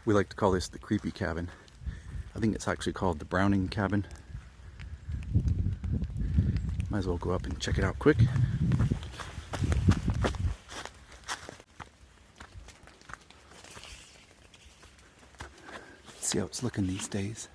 We like to call this the creepy cabin. I think it's actually called the Browning cabin. Might as well go up and check it out quick. See how it's looking these days.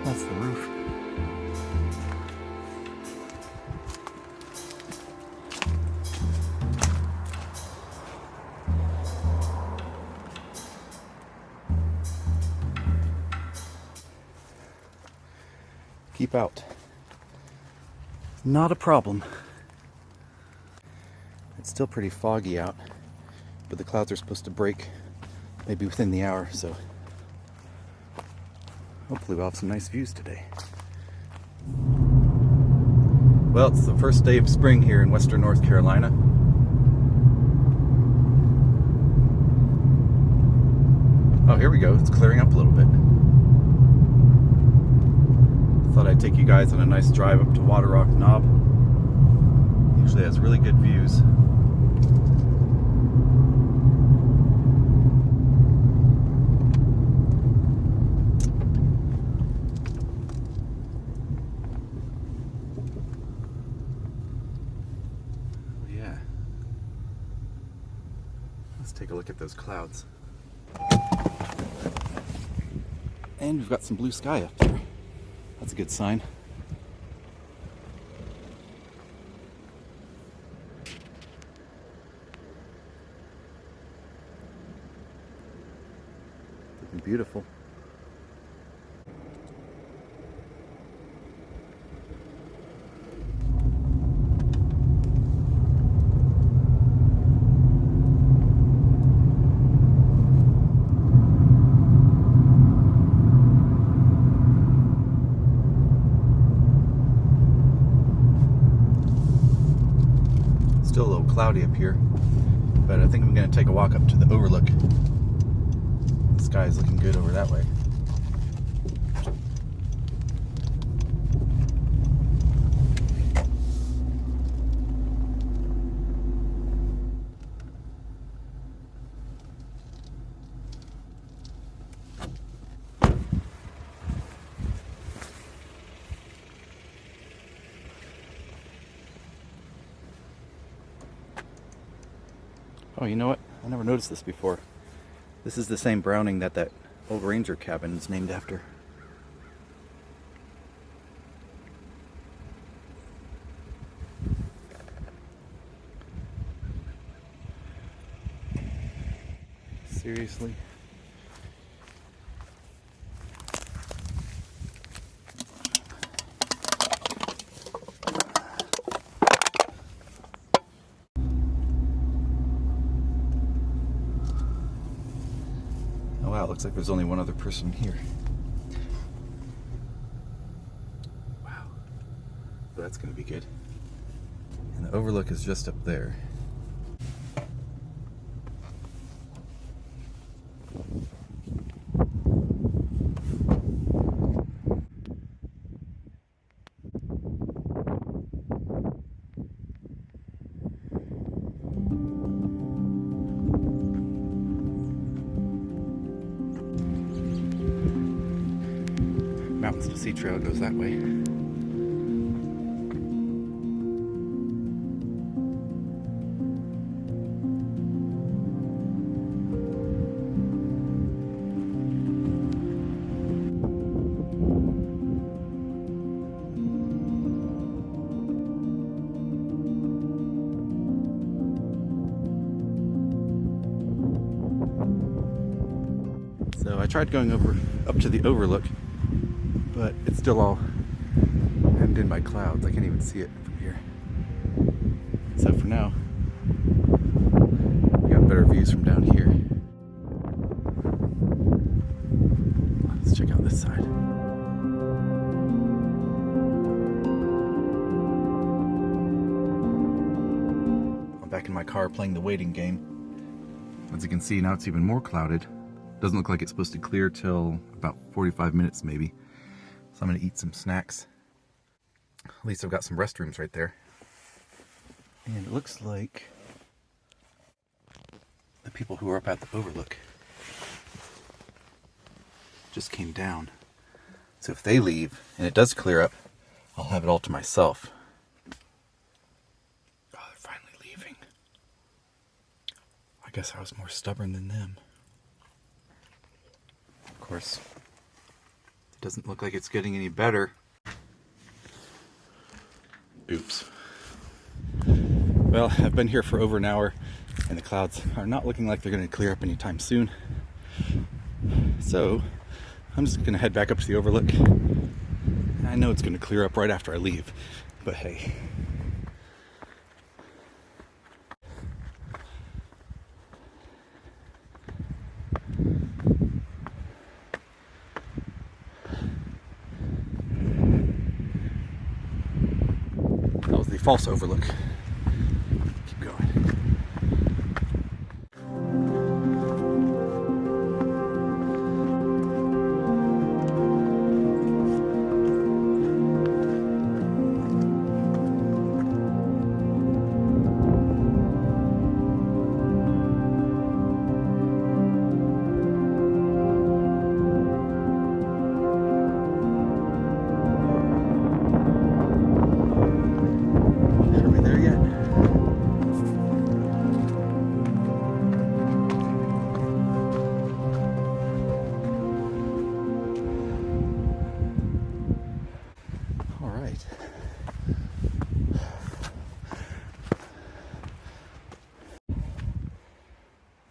That's the roof. Keep out. Not a problem. It's still pretty foggy out, but the clouds are supposed to break maybe within the hour, so hopefully we'll have some nice views today. Well, it's the first day of spring here in western North Carolina. Oh, here we go. It's clearing up a little bit. Thought I'd take you guys on a nice drive up to Waterrock Knob. Usually has really good views. Let's take a look at those clouds. And we've got some blue sky up there. That's a good sign. Looking beautiful. Still a little cloudy up here, but I think I'm going to take a walk up to the overlook. The sky is looking good over that way. Oh, you know what? I never noticed this before. This is the same Browning that old Ranger cabin is named after. Seriously? Oh wow, it looks like there's only one other person here. Wow. So that's going to be good. And the overlook is just up there. Mountains to Sea Trail goes that way. So I tried going up to the overlook, but it's still all hemmed in by clouds. I can't even see it from here. So for now, better views from down here. Let's check out this side. I'm back in my car playing the waiting game. As you can see, now it's even more clouded. Doesn't look like it's supposed to clear till about 45 minutes maybe. So I'm gonna eat some snacks. At least I've got some restrooms right there. And it looks like the people who are up at the overlook just came down. So if they leave and it does clear up, I'll have it all to myself. Oh, they're finally leaving. I guess I was more stubborn than them. Of course, it doesn't look like it's getting any better. Oops. Well, I've been here for over an hour and the clouds are not looking like they're going to clear up anytime soon. So I'm just going to head back up to the overlook. I know it's going to clear up right after I leave, but hey. That was the false overlook. Keep going.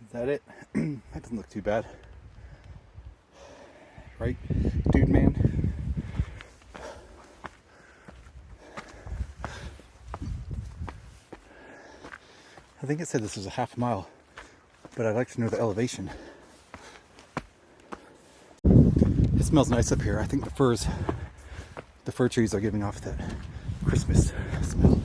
Is that it? That doesn't look too bad. Right, dude man? I think it said this was a half mile, but I'd like to know the elevation. It smells nice up here. I think the fir trees are giving off that Christmas smell.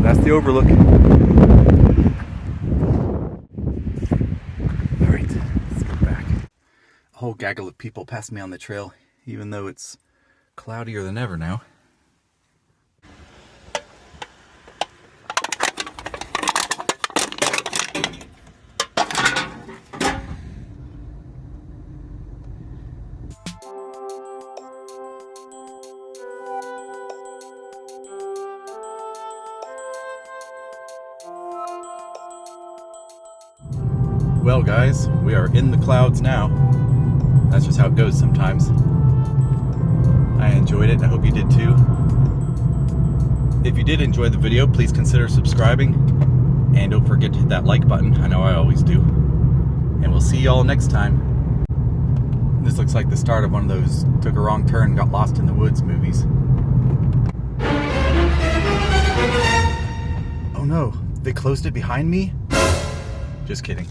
That's the overlook. Alright, let's go back. A whole gaggle of people passed me on the trail, even though it's cloudier than ever now. Well guys, we are in the clouds now. That's just how it goes sometimes. I enjoyed it, I hope you did too. If you did enjoy the video, please consider subscribing. And don't forget to hit that like button, I know I always do. And we'll see y'all next time. This looks like the start of one of those took a wrong turn, got lost in the woods movies. Oh no, they closed it behind me? Just kidding.